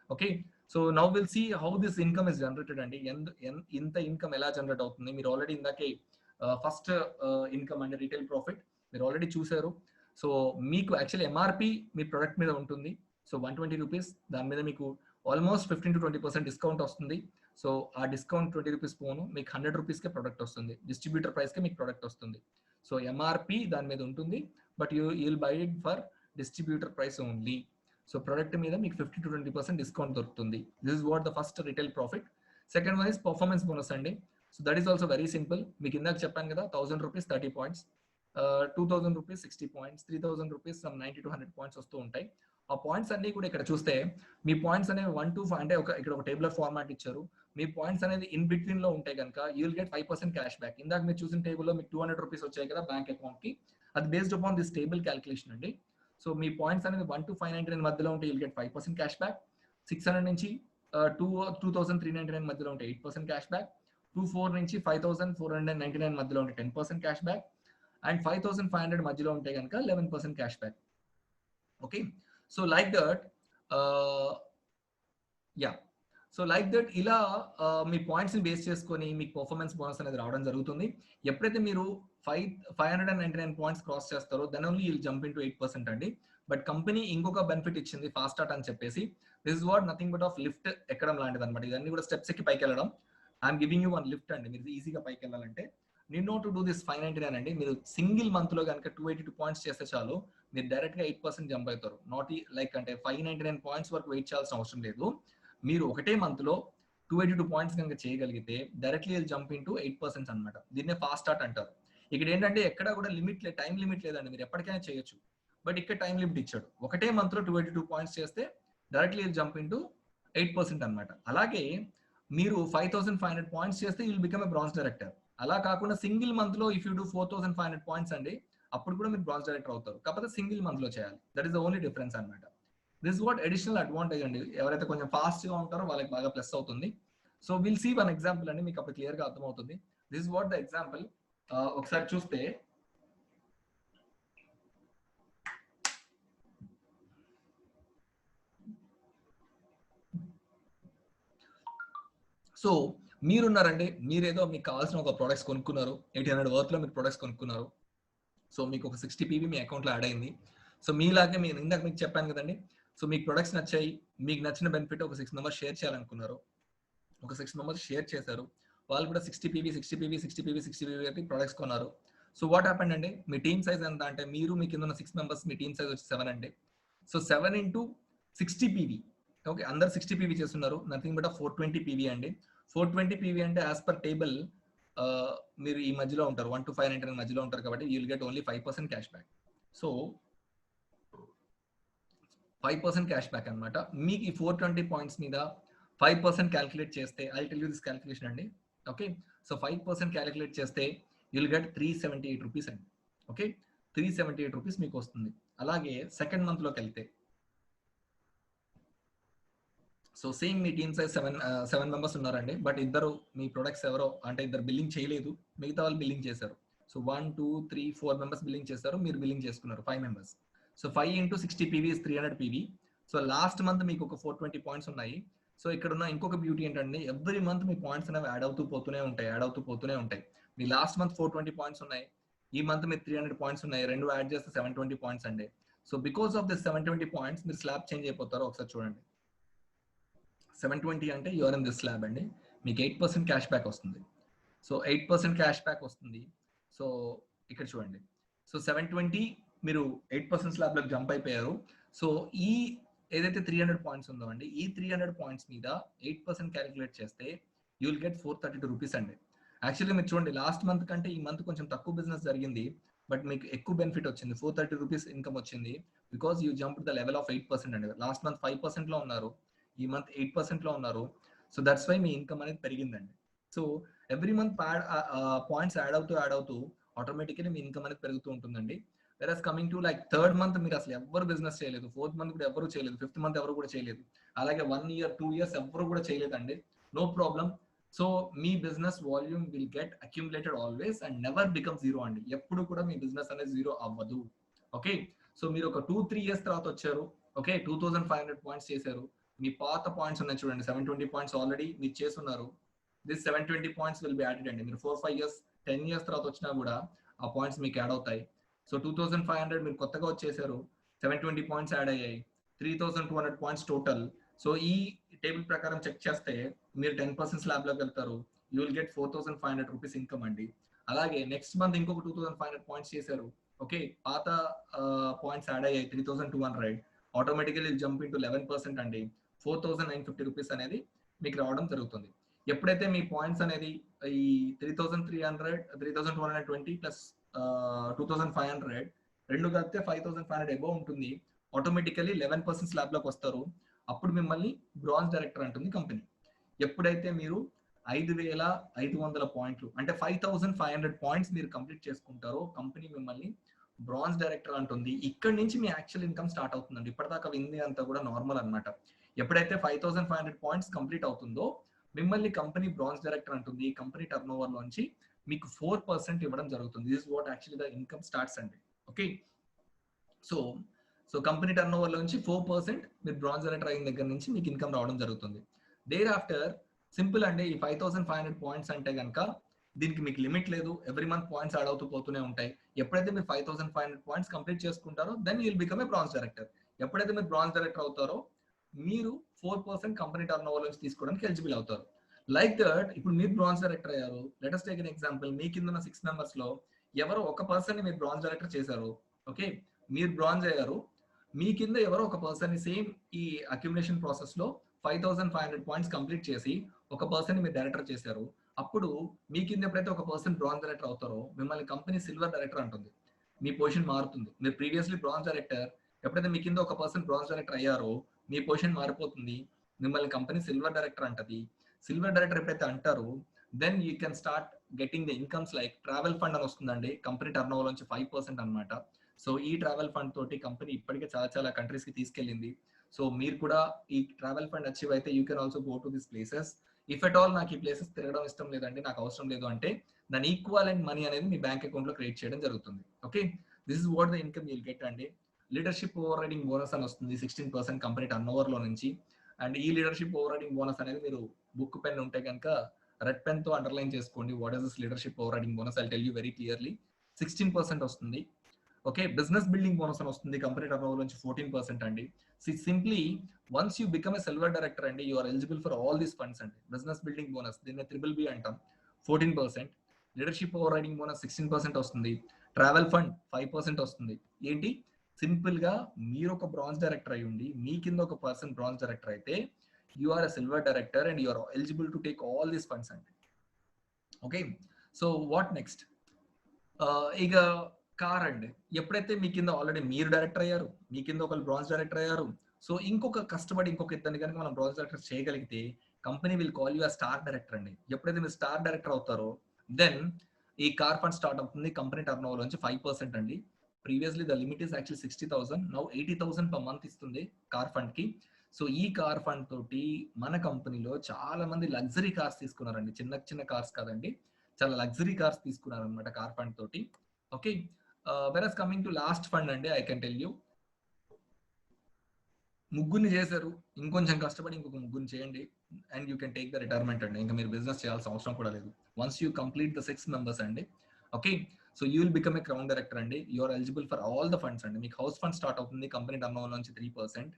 Okay, so now will see how this income is generated అండి. ఇంత ఇన్కమ్ ఎలా జనరేట్ అవుతుంది. మీరు ఆల్రెడీ ఇందాకే ఫస్ట్ ఇన్కమ్ అండి, రీటైల్ ప్రాఫిట్ మీరు ఆల్రెడీ చూసారు. సో మీకు యాక్చువల్లీ ఎంఆర్పి మీ ప్రొడక్ట్ మీద ఉంటుంది. సో 120 రూపీస్, దాని మీద మీకు ఆల్మోస్ట్ 15 to 20% డిస్కౌంట్ వస్తుంది. సో ఆ డిస్కౌంట్ 20 రూపీస్ పోను మీకు 100 రూపీస్కే ప్రొడక్ట్ వస్తుంది, డిస్ట్రిబ్యూటర్ ప్రైస్కే మీకు ప్రొడక్ట్ వస్తుంది. సో ఎంఆర్పి దాని మీద ఉంటుంది, but you will buy it for distributor price only. So product మీద మీకు 50 to 20% డిస్కౌంట్ దొరుకుతుంది. This is what the first retail profit. Second one is performance bonus అండి. So that is also very simple. మీకు ఇందాక చెప్పాను కదా 1000 rupees 30 points, 2000 rupees 60 points, 3000 rupees 90 to 100 points వస్తూ ఉంటాయి. ఆ పాయింట్స్ అన్ని కూడా ఇక్కడ చూస్తే మీ పాయింట్స్ అనేవి 1 to 5 అంటే ఇక్కడ ఒక టేబులర్ ఫార్మాట్ ఇచ్చారు. మీ పాయింట్స్ అనేది ఇన్ బిట్వీన్ లో ఉంటాయి కనుక you will get 5% cash back. ఇందాక మీరు చూసిన టేబుల్లో మీకు 200 రూపీస్ వచ్చాయి కదా బ్యాంక్ అకౌంట్ కి, అది based upon this table calculation అండి. సో మీ పాయింట్స్ అనేది 1 to 599 మధ్యలో ఉంటే you will get 5% cash back. 600 నుంచి 2399 మధ్యలో ఉంటే 8% క్యాష్ బ్యాక్. 24 నుంచి 5499 మధ్యలో ఉంటే 10% క్యాష్ బ్యాక్. అండ్ 5500 మధ్యలో ఉంటే కనుక 11% cash back. Okay, so like that ఇలా మీ పాయింట్స్ ని బేస్ చేసుకొని మీకు పర్ఫార్మెన్స్ బోనస్ అనేది రావడం జరుగుతుంది. ఎప్పుడైతే మీరు 599 పాయింట్స్ క్రాస్ చేస్తారో then only you'll jump in to 8% అండి. బట్ కంపెనీ ఇంకొక బెనిఫిట్ ఇచ్చింది ఫాస్ట్ స్టార్ట్ అని చెప్పేసి. This is what nothing but of lift ఎక్కడం లాంటిది అనమాట. ఇవన్నీ కూడా స్టెప్స్ ఎక్కి పైకి వెళ్ళడం. I'm giving you one lift అండి. మీరు ఈజీగా పైకి వెళ్ళాలంటే need not to do this 599 అండి. మీరు సింగిల్ మంత్ లో కనుక 282 పాయింట్స్ చేస్తే చాలు, మీరు డైరెక్ట్ గా 8% జంప్ అవుతారు. నాట్ లైక్ అంటే 599 పాయింట్స్ వరకు వెయిట్ చేయాల్సిన అవసరం లేదు. మీరు ఒకటే మంత్ లో 282 పాయింట్స్ కనుక చేయగలిగితే డైరెక్ట్లీ జంప్ ఇన్ టు 8% అనమాట. దీన్నే ఫాస్ట్ స్టార్ట్ అంటారు. ఇక్కడ ఏంటంటే ఎక్కడ కూడా లిమిట్ లేదు, టైం లిమిట్ లేదండి, మీరు ఎప్పటికైనా చేయొచ్చు. బట్ ఇక్కడ టైం లిమిట్ ఇచ్చాడు. ఒకటే మంత్ లో 282 పాయింట్స్ చేస్తే డైరెక్ట్లీ జంప్ ఇన్ టు 8% అనమాట. అలాగే మీరు 5500 పాయింట్స్ చేస్తే you will become a bronze director. అలా కాకుండా సింగిల్ మంత్ లో ఇఫ్ యూ డూ 4500 పాయింట్స్ అండి, అప్పుడు కూడా మీరు బ్రాంజ్ డైరెక్టర్ అవుతారు. కాకపోతే సింగిల్ మంత్ లో చేయాలి. That is the only difference అనమాట. దిస్ వాట్ అడిషనల్ అడ్వాంటేజ్ అండి. ఎవరైతే కొంచెం ఫాస్ట్ గా ఉంటారో వాళ్ళకి బాగా ప్లస్ అవుతుంది. So will see one example అండి, మీకు అప్పుడు క్లియర్ గా అర్థమవుతుంది. This what the example. ఒకసారి చూస్తే సో మీరున్నారండి, మీరేదో మీకు కావాల్సిన ఒక ప్రొడక్ట్స్ కొనుక్కున్నారు, 800 వర్త్ లో మీరు ప్రొడక్ట్స్ కొనుక్కున్నారు. సో మీకు ఒక 60 PV మీ అకౌంట్ లో యాడ్ అయింది. సో మీలాగే మీరు ఇందాక మీకు చెప్పాను కదండి, సో మీకు ప్రొడక్ట్స్ నచ్చాయి, మీకు నచ్చిన బెనిఫిట్ ఒక 6 మెంబర్స్ షేర్ చేయాలనుకున్నారు. ఒక 6 మెంబర్స్ షేర్ చేశారు, వాళ్ళు కూడా 60 PV ప్రొడక్ట్స్ కొన్నారు. సో వాట్ హ్యాపెండ్ అండి, మీ టీమ్ సైజ్ ఎంత అంటే మీరు మీ కింద ఉన్న 6 మెంబర్స్ మీ టీమ్ సైజ్ వచ్చి 7 అండి. So 7 into 60 PV. ఓకే, అందరు 60 PV చేస్తున్నారు, నథింగ్ బట్ 420 PV అండి. 420 PV అంటే యాజ్ పర్ టేబుల్ మీరు ఈ మధ్యలో ఉంటారు, 1 to 599 మధ్యలో ఉంటారు కాబట్టి you will get only 5% cash back. So 5% cash back అనమాట. మీకు ఈ 420 పాయింట్స్ మీద 5% క్యాలిక్యులేట్ చేస్తే, I tell you this calculation అండి. ఓకే, సో 5% క్యాలిక్యులేట్ చేస్తే యూ విల్ గెట్ 378 రూపీస్ అండి. ఓకే, 378 రూపీస్ మీకు వస్తుంది. అలాగే సెకండ్ మంత్ లోకి వెళ్తే, సో సేమ్ మీ టీమ్ సైజ్ 7 మెంబర్స్ ఉన్నారండి. బట్ ఇద్దరు మీ ప్రొడక్ట్స్ ఎవరో అంటే ఇద్దరు బిల్లింగ్ చేయలేదు, మిగతా వాళ్ళు బిల్లింగ్ చేశారు. సో 1 2 3 4 మెంబర్స్ బిల్లింగ్ చేశారు, మీరు బిల్లింగ్ చేసుకున్నారు 5 members. So 5 into 60 PV is 300 PV. So last month మీకు ఒక 420 పాయింట్స్ ఉన్నాయి. సో ఇక్కడ ఉన్న ఇంకొక బ్యూటీ ఏంటంటే ఎవ్రీ మంత్ మీ పాయింట్స్ అనేవి యాడ్ అవుతూ పోతూనే ఉంటాయి. మీ లాస్ట్ మంత్ 420 పాయింట్స్ ఉన్నాయి, ఈ మంత్ మీరు 300 పాయింట్స్ ఉన్నాయి, రెండు యాడ్ చేస్తే 720 పాయింట్స్ అండి. So because of this 720 points మీరు స్లాబ్ చేంజ్ అయిపోతారు. ఒకసారి చూడండి, 720 అంటే యూఆర్ ఇన్ దిస్ స్లాబ్ అండి. మీకు 8% క్యాష్ బ్యాక్ వస్తుంది. సో 8% క్యాష్ బ్యాక్ వస్తుంది. సో ఇక్కడ చూడండి, సో 720 మీరు 8% స్లాబ్ లోకి జంప్ అయిపోయారు. సో ఈ ఏదైతే 300 పాయింట్స్ ఉందో అండి, ఈ 300 పాయింట్స్ మీద 8% క్యాలిక్యులేట్ చేస్తే యూ విల్ గెట్ 432 రూపీస్ అండి. యాక్చువల్లీ మీరు చూడండి, లాస్ట్ మంత్ కంటే ఈ మంత్ కొంచెం తక్కువ బిజినెస్ జరిగింది, బట్ మీకు ఎక్కువ బెనిఫిట్ వచ్చింది, 430 రూపీస్ ఇన్కమ్ వచ్చింది. Because you jump the level of 8% అండి. లాస్ట్ మంత్ 5% లో ఉన్నారు, ఈ మంత్ 8% లో ఉన్నారు. సో దట్స్ వై మీ ఇన్కమ్ అనేది పెరిగిందండి. So every month points add అవుతూ ఆటోమేటిక్గా మీ ఇన్కమ్ అనేది పెరుగుతూ ఉంటుందండి. Whereas coming to like third month మీరు అసలు ఎవరు బిజినెస్ చేయలేదు, ఫోర్త్ మంత్ కూడా ఎవరు చేయలేదు, ఫిఫ్త్ మంత్ ఎవరు కూడా చేయలేదు, అలాగే 1 year 2 years ఎవరు కూడా చేయలేదండి. No problem. సో మీ business volume will get accumulated always and never become zero అండి. ఎప్పుడు కూడా మీ బిజినెస్ అనేది జీరో అవ్వదు. ఓకే, సో మీరు ఒక 2-3 years తర్వాత వచ్చారు, ఓకే 2500 పాయింట్స్ చేశారు. మీ పాత పాయింట్స్ ఉన్నాయి చూడండి, 720 పాయింట్స్ ఆల్రెడీ మీరు చేస్తున్నారు. This 720 points will be added అండి. మీరు 4-5 years 10 years తర్వాత వచ్చినా కూడా ఆ పాయింట్స్ మీకు యాడ్ అవుతాయి. సో 2500 మీరు కొత్తగా వచ్చేసారు, 720 పాయింట్స్ యాడ్ అయ్యాయి, 3200 పాయింట్స్ టోటల్. సో ఈ టేబుల్ ప్రకారం చెక్ చేస్తే మీరు 10% స్లాబ్ లోకి వెళ్తారు, you will get 4500 rupees income అండి. అలాగే నెక్స్ట్ మంత్ ఇంకొక 2500 పాయింట్స్ చేశారు, ఓకే, పాత పాయింట్స్ యాడ్ అయ్యాయి 3200, ఆటోమేటికలీ జంప్ ఇంటూ 11% అండి, 4950 రూపీస్ అనేది మీకు రావడం జరుగుతుంది. ఎప్పుడైతే మీ పాయింట్స్ అనేది ఈ 3220 ప్లస్ 2500 రెండు కలిపితే 5500 అబౌవ్ ఉంటుంది, ఆటోమేటికలీ 11% స్లాబ్ లోకి వస్తారు. అప్పుడు మిమ్మల్ని బ్రాంజ్ డైరెక్టర్ అంటుంది కంపెనీ. ఎప్పుడైతే మీరు 5500 పాయింట్లు అంటే 5500 పాయింట్స్ మీరు కంప్లీట్ చేసుకుంటారో కంపెనీ మిమ్మల్ని బ్రాంజ్ డైరెక్టర్ అంటుంది. ఇక్కడ నుంచి మీ యాక్చువల్ ఇన్కమ్ స్టార్ట్ అవుతుందండి. ఇప్పటిదాకా వింది అంతా కూడా నార్మల్ అన్నమాట. ఎప్పుడైతే 5500 పాయింట్స్ కంప్లీట్ అవుతుందో మిమ్మల్ని కంపెనీ బ్రాంజ్ డైరెక్టర్ అంటుంది. కంపెనీ టర్న్ ఓవర్ లోంచి మీకు 4% ఇవ్వడం జరుగుతుంది. This is what actually the income starts అండి. Okay, so company turnover నుంచి 4% మీరు బ్రాంజ్ డైరెక్టర్ అయిన దగ్గర నుంచి మీకు ఇన్కమ్ రావడం జరుగుతుంది. దేర్ ఆఫ్టర్ సింపుల్ అండి, ఈ 5500 పాయింట్స్ అంటే కనుక దీనికి మీకు లిమిట్ లేదు, ఎవ్రీ మంత్ పాయింట్స్ యాడ్ అవుతూ పోతూనే ఉంటాయి. ఎప్పుడైతే మీరు 5500 పాయింట్స్ కంప్లీట్ చేసుకుంటారో then you will become a bronze director. ఎప్పుడైతే మీరు బ్రాంజ్ డైరెక్టర్ అవుతారో మీరు 4% కంపెనీ టర్న్ ఓవర్ నుంచి తీసుకోవడానికి ఎలిజిబుల్ అవుతారు. లైక్ దట్ ఇప్పుడు మీరు బ్రాంజ్ డైరెక్టర్ అయ్యారు, let us take an example. మీ కింద ఉన్న 6 మెంబర్స్ లో ఎవరో ఒక పర్సన్ ని మీరు బ్రాంజ్ డైరెక్టర్ చేశారు, ఓకే, మీరు బ్రాంజ్ అయ్యారు. మీ కింద ఎవరో ఒక పర్సన్ ని సేమ్ ఈ అక్యుములేషన్ ప్రాసెస్ లో 5500 పాయింట్స్ కంప్లీట్ చేసి ఒక పర్సన్ ని మీరు డైరెక్టర్ చేశారు. అప్పుడు మీ కింద ఎప్పుడైతే ఒక పర్సన్ బ్రాంజ్ డైరెక్టర్ అవుతారో మిమ్మల్ని కంపెనీ సిల్వర్ డైరెక్టర్ అంటుంది. మీ పొజిషన్ మారుతుంది. మీరు ప్రీవియస్లీ బ్రాంజ్ డైరెక్టర్, ఎప్పుడైతే మీ కింద ఒక పర్సన్ బ్రాంజ్ డైరెక్టర్ అయ్యారో మీ పొజిషన్ మారిపోతుంది, మిమ్మల్ని కంపెనీ సిల్వర్ డైరెక్టర్ అంటది. సిల్వర్ డైరెక్టర్ ఎప్పుడైతే అంటారో then you can start getting the incomes like travel fund అని వస్తుందండి కంపెనీ టర్న్ ఓవర్ నుంచి 5% అనమాట. సో ఈ ట్రావెల్ ఫండ్ తోటి కంపెనీ ఇప్పటికే చాలా చాలా కంట్రీస్ కి తీసుకెళ్ళింది. సో మీరు కూడా ఈ ట్రావెల్ ఫండ్ అచీవ్ అయితే you can also go to this places. If at all నాకు ఈ ప్లేసెస్ తిరగడం ఇష్టం లేదండి, నాకు అవసరం లేదు అంటే దాని ఈక్వలెంట్ మనీ అనేది మీ బ్యాంక్ అకౌంట్ లో క్రియేట్ చేయడం జరుగుతుంది. Okay, this is what the income you'll get అండి. లీడర్షిప్ ఓవర్ రైడింగ్ బోనస్ అని వస్తుంది 16% కంపెనీ టర్న్ ఓవర్ లో నుంచి. అండ్ ఈ లీడర్షిప్ ఓవర్ రైడింగ్ బోనస్ అనేది మీరు బుక్ పెన్ ఉంటే కనుక రెడ్ పెన్ తో అండర్లైన్ చేసుకోండి. What is this leadership over riding bonus, I tell you very clearly. 16% వస్తుంది. ఓకే, బిజినెస్ బిల్డింగ్ బోనస్ అని వస్తుంది కంపెనీ టర్న్ ఓవర్ నుంచి 14% అండి. Simply once you become a silver director అండి you are eligible for all these funds అండి. Business building bonus దీన్ని BBB అంటాం, 14%. Leadership over riding bonus 16% వస్తుంది. ట్రావెల్ ఫండ్ 5% వస్తుంది. ఏంటి, సింపుల్ గా మీరు ఒక బ్రాంజ్ డైరెక్టర్ అయి ఉండి మీ కింద ఒక పర్సన్ బ్రాంజ్ డైరెక్టర్ అయితే you are a silver director and you are eligible to take all these funds అండి. ఓకే, సో వాట్ నెక్స్ట్, ఇక కార్ అండి. ఎప్పుడైతే మీ కింద ఆల్రెడీ మీరు డైరెక్టర్ అయ్యారు, మీ కింద ఒకళ్ళు బ్రాంజ్ డైరెక్టర్ అయ్యారు, సో ఇంకొక కష్టపడి ఇంకొక ఇద్దరిని కనుక మనం బ్రాంజ్ డైరెక్టర్ చేయగలిగితే కంపెనీ విల్ కాల్ యూ ఆ స్టార్ డైరెక్టర్ అండి. ఎప్పుడైతే మీరు స్టార్ డైరెక్టర్ అవుతారో దెన్ ఈ కార్ ఫండ్ స్టార్ట్ అవుతుంది కంపెనీ టర్న్ ఓవర్ నుంచి 5% అండి. Previously the limit is actually 60,000, now 80,000 per month ఇస్తుంది కార్ ఫండ్ కి. సో ఈ కార్ ఫండ్ తోటి మన కంపెనీలో చాలా మంది లగ్జరీ కార్స్ తీసుకున్నారండి. చిన్న చిన్న కార్స్ కాదండి, చాలా లగ్జరీ కార్స్ తీసుకున్నారు అనమాట కార్ ఫండ్ తోటి. Okay, whereas coming to last fund అండి, ఐ కెన్ టెల్ యూ ముగ్గురిని చేశారు, ఇంకొంచెం కష్టపడి ఇంకొక ముగ్గురిని చేయండి and you can take the retirement అండి. ఇంకా మీరు బిజినెస్ చేయాల్సిన అవసరం కూడా లేదు. Once you complete the 6 members అండి, okay, so you will become a crown director అండి. You are eligible for all the funds అండి. మీకు హౌస్ ఫండ్ స్టార్ట్ అవుతుంది కంపెనీ టర్న్ ఓవర్ నుంచి 3%.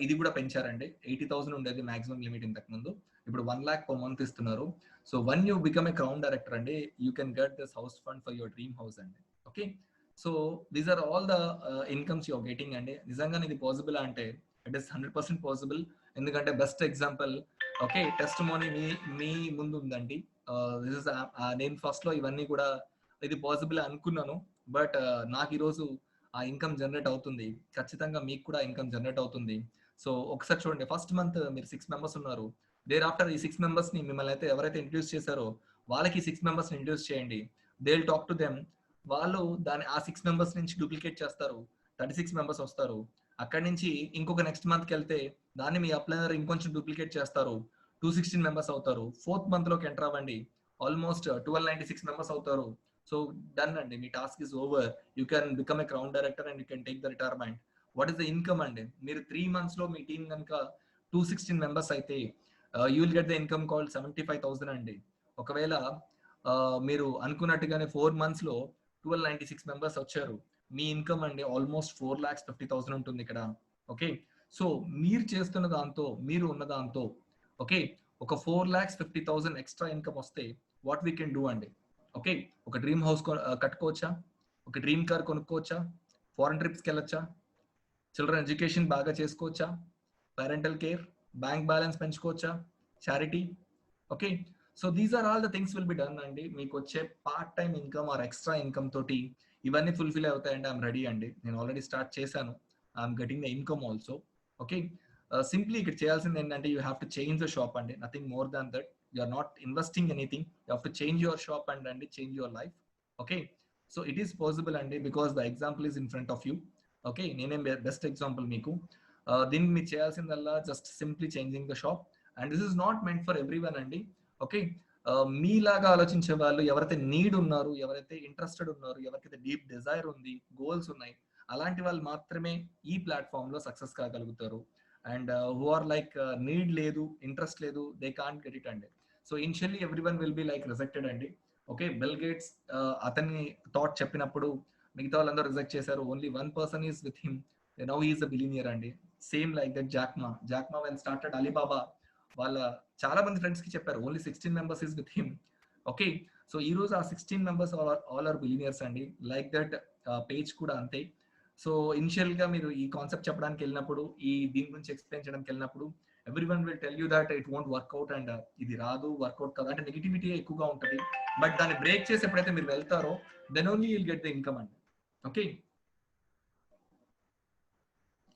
ఇది కూడా పెంచారండి. 80,000 ఉండేది మాక్సిమం లిమిట్ ఇంతకు ముందు, ఇప్పుడు 1 lakh per month ఇస్తున్నారు. So one you become a crown director అండి you can get this house fund for your dream house అండి. Okay, so these are all the incomes your getting అండి. నిజంగా ఇది possible అంటే ఇట్ ఈస్ 100% పాసిబుల్. ఎందుకంటే best example, okay, testimony మీ ముందు ఉందండి. దిస్ ఇస్ నేను ఫస్ట్ లో ఇవన్నీ కూడా ఇది పాసిబుల్ అనుకున్నాను, బట్ నాకు ఈరోజు ఆ ఇన్కమ్ జనరేట్ అవుతుంది. ఖచ్చితంగా మీకు కూడా ఇన్కమ్ జనరేట్ అవుతుంది. సో ఒకసారి చూడండి, ఫస్ట్ మంత్ మీరు 6 మెంబర్స్ ఉన్నారు. దేర్ ఆఫ్టర్ ఈ 6 మెంబర్స్ ని మిమ్మల్ని అయితే ఎవరైతే ఇంట్రడ్యూస్ చేశారో వాళ్ళకి 6 మెంబర్స్ ని ఇంట్రడ్యూస్ చేయండి. They will talk to them. వాళ్ళు ఆ 6 మెంబర్స్ నుంచి డూప్లికేట్ చేస్తారు, 36 మెంబర్స్ వస్తారు. అక్కడి నుంచి ఇంకొక నెక్స్ట్ మంత్కి వెళ్తే దాన్ని మీ అప్లైనర్ ఇంకొంచెం డూప్లికేట్ చేస్తారు, 216 మెంబర్స్ అవుతారు. 4th మంత్ లోకి ఎంటర్ అవ్వండి, ఆల్మోస్ట్ 1296 మెంబర్స్ అవుతారు. సో డన్ అండి, మీ task is over. You can become a crown director and you can take the retirement. What is the income అండి, మీరు 3 months లో మీ టీం కనుక 216 మెంబర్స్ అయితే you will get the income called 75,000 అండి. ఒకవేళ మీరు అనుకున్నట్టుగానే 4 months లో 1296 మెంబర్స్ వచ్చారు. మీ ఇన్కమ్ అండి ఆల్మోస్ట్ 4,50,000 ఉంటుంది ఇక్కడ. ఓకే, సో మీరు చేస్తున్న దాంతో, మీరు ఉన్న దాంతో ఓకే ఒక 4,50,000 ఎక్స్ట్రా ఇన్కమ్ వస్తే వాట్ వీ కెన్ డూ అండి. ఓకే, ఒక డ్రీమ్ హౌస్ కట్టుకోవచ్చా, ఒక డ్రీమ్ కార్ కొనుక్కోవచ్చా, ఫారెన్ ట్రిప్స్కి వెళ్ళొచ్చా, చిల్డ్రన్ ఎడ్యుకేషన్ బాగా చేసుకోవచ్చా, పేరెంటల్ కేర్, బ్యాంక్ బ్యాలెన్స్ పెంచుకోవచ్చా, charity. Okay, so these are all the things will be done అండి. మీకు వచ్చే part time income or extra income తోటి ఇవన్నీ ఫుల్ఫిల్ అవుతాయండి. ఐఎమ్ రెడీ అండి, నేను ఆల్రెడీ స్టార్ట్ చేశాను. I'm getting the income also. Okay, simply ఇక్కడ చేయాల్సింది ఏంటంటే you have to change the shop అండి, nothing more than that. You are not investing anything, you have to change your shop and change your life. Okay, so it is possible అండి, because the example is in front of you. Okay, నేనే best example మీకు. దీన్ని మీరు చేయాల్సిందల్లా just simply changing the shop. And this is not meant for everyone అండి. ఓకే, మీలాగా ఆలోచించే వాళ్ళు, ఎవరైతే నీడ్ ఉన్నారు, ఎవరైతే ఇంట్రెస్టెడ్ ఉన్నారు, ఎవరికైతే డీప్ డిజైర్ ఉంది, గోల్స్ ఉన్నాయి, అలాంటి వాళ్ళు మాత్రమే ఈ ప్లాట్ఫామ్ లో సక్సెస్ కాగలుగుతారు. And who are like need లేదు, ఇంట్రెస్ట్ లేదు, దే కాంట్ గెట్ ఇట్ అండి. So initially every one will be like rejected అండి. ఓకే, బిల్ గేట్స్ అతని థాట్ చెప్పినప్పుడు మిగతా వాళ్ళందరూ రిజెక్ట్ చేశారు. Only one person is with him, now he is a billionaire అండి. Same like that Jack Ma when started Alibaba, వాళ్ళ చాలా మంది ఫ్రెండ్స్ కి చెప్పారు, only 16 members is with him. Okay, so ఈ రోజు ఆ 16 మెంబర్స్ ఆల్ ఆర్ బిలియనియర్స్ అండి. లైక్ దట్ పేజ్ కూడా అంతే. సో ఇనిషియల్ గా మీరు ఈ కాన్సెప్ట్ చెప్పడానికి వెళ్ళినప్పుడు, దీని గురించి ఎక్స్ప్లెయిన్ చేయడానికి వెళ్ళినప్పుడు, every one will tell you that it won't work out and ఇది రాదు, వర్క్అవుట్ కాదు అంటే నెగిటివిటీ ఎక్కువగా ఉంటుంది. బట్ దాన్ని బ్రేక్ చేసి ఎప్పుడైతే మీరు వెళ్తారో then only you'll get the income అండి. Okay,